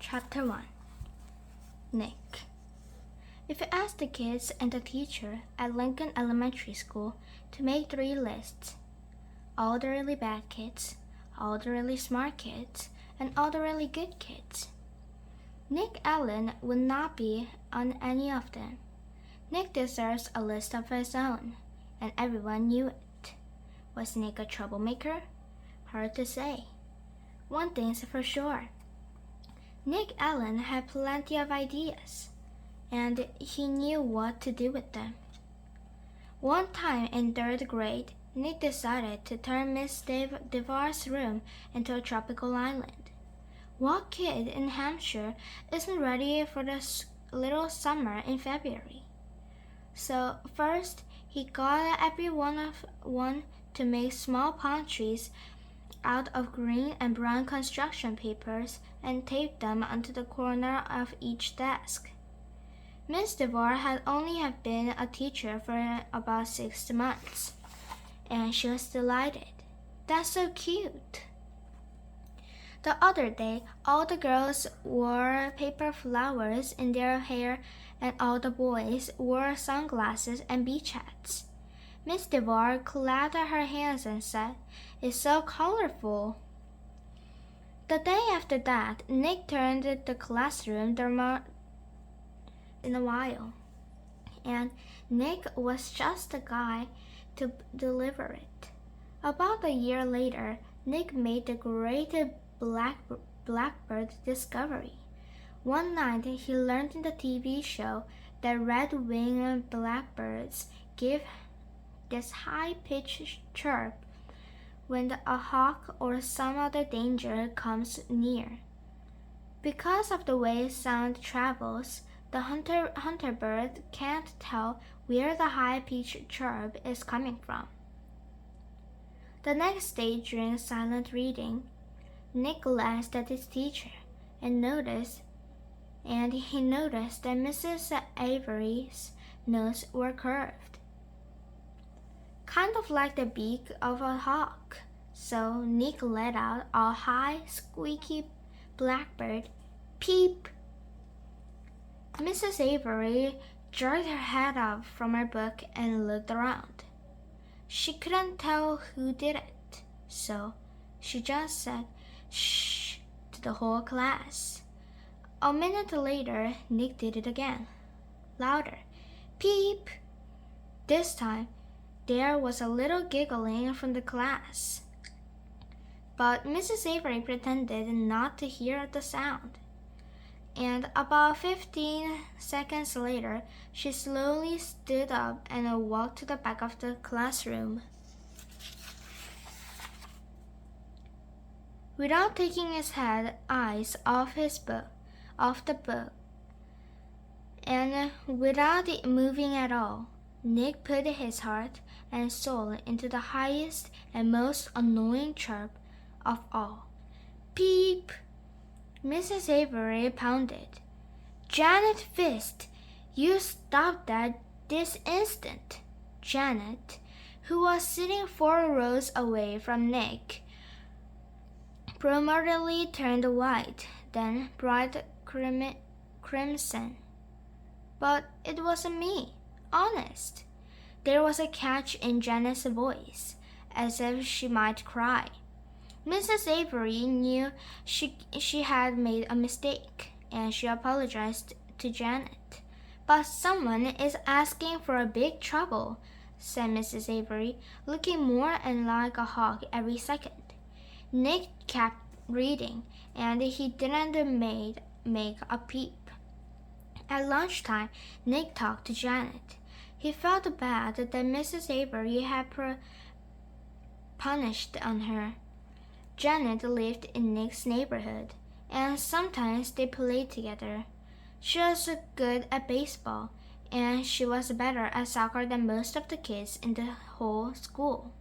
Chapter 1. Nick. If you ask the kids and the teacher at Lincoln Elementary School to make 3 lists, all the really bad kids, all the really smart kids, and all the really good kids, Nick Allen would not be on any of them. Nick deserves a list of his own, and everyone knew it. Was Nick a troublemaker? Hard to say. One thing's for sure. Nick Allen had plenty of ideas, and he knew what to do with them. One time in 3rd grade, Nick decided to turn Miss DeVar's room into a tropical island. What kid in Hampshire isn't ready for the little summer in February? So first, he got everyone to make small palm trees out of green and brown construction papers and taped them onto the corner of each desk. Miss DeVar had only have been a teacher for about 6 months, and she was delighted. That's so cute. The other day, all the girls wore paper flowers in their hair and all the boys wore sunglasses and beach hats. Miss DeVar clapped her hands and said, "It's so colorful." The day after that, Nick turned the classroom in a while, and Nick was just the guy to deliver it. About a year later, Nick made the great blackbird discovery. One night, he learned in the TV show that red-winged blackbirds give this high-pitched chirp when a hawk or some other danger comes near. Because of the way sound travels, the hunter bird can't tell where the high-pitched chirp is coming from. The next day during silent reading, Nick glanced at his teacher and he noticed that Mrs. Avery's nose were curved, kind of like the beak of a hawk. So Nick let out a high, squeaky blackbird peep. Mrs. Avery jerked her head up from her book and looked around. She couldn't tell who did it, so she just said, "Shh," to the whole class. A minute later, Nick did it again. Louder. Peep! This time, there was a little giggling from the class. But Mrs. Avery pretended not to hear the sound. And about 15 seconds later, she slowly stood up and walked to the back of the classroom. Without taking his eyes off the book, and without it moving at all, Nick put his heart and soul into the highest and most annoying chirp of all. Peep! Mrs. Avery pounded. "Janet Fist, you stop that this instant." Janet, who was sitting 4 rows away from Nick, primarily turned white, then bright crimson. "But it wasn't me, honest." There was a catch in Janet's voice, as if she might cry. Mrs. Avery knew she had made a mistake, and she apologized to Janet. "But someone is asking for a big trouble," said Mrs. Avery, looking more and like a hawk every second. Nick kept reading, and he didn't make a peep. At lunchtime, Nick talked to Janet. He felt bad that Mrs. Avery had punished on her. Janet lived in Nick's neighborhood, and sometimes they played together. She was good at baseball, and she was better at soccer than most of the kids in the whole school,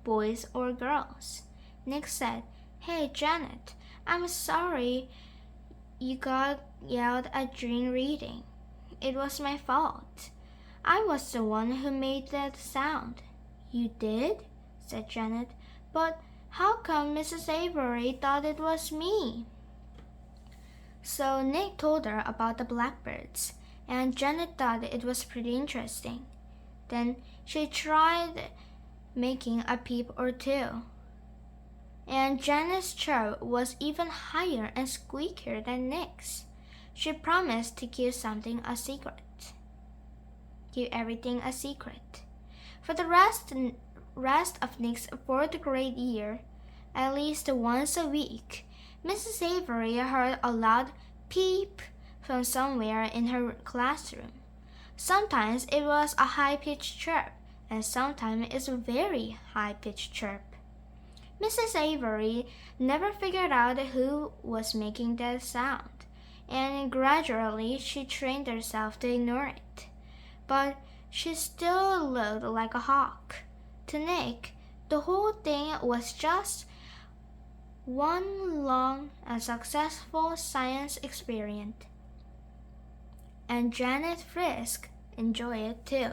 boys or girls. Nick said, "Hey, Janet, I'm sorry you got yelled at during reading. It was my fault. I was the one who made that sound." "You did?" said Janet. "But how come Mrs. Avery thought it was me?" So Nick told her about the blackbirds, and Janet thought it was pretty interesting. Then she tried making a peep or two. And Janet's chirp was even higher and squeakier than Nick's. She promised to keep something a secret. Keep everything a secret. For the rest of Nick's fourth grade year, at least once a week, Mrs. Avery heard a loud peep from somewhere in her classroom. Sometimes it was a high-pitched chirp, and sometimes it's a very high-pitched chirp. Mrs. Avery never figured out who was making that sound, and gradually she trained herself to ignore it. But she still looked like a hawk. To Nick, the whole thing was just one long and successful science experiment. And Janet Frisk enjoyed it too.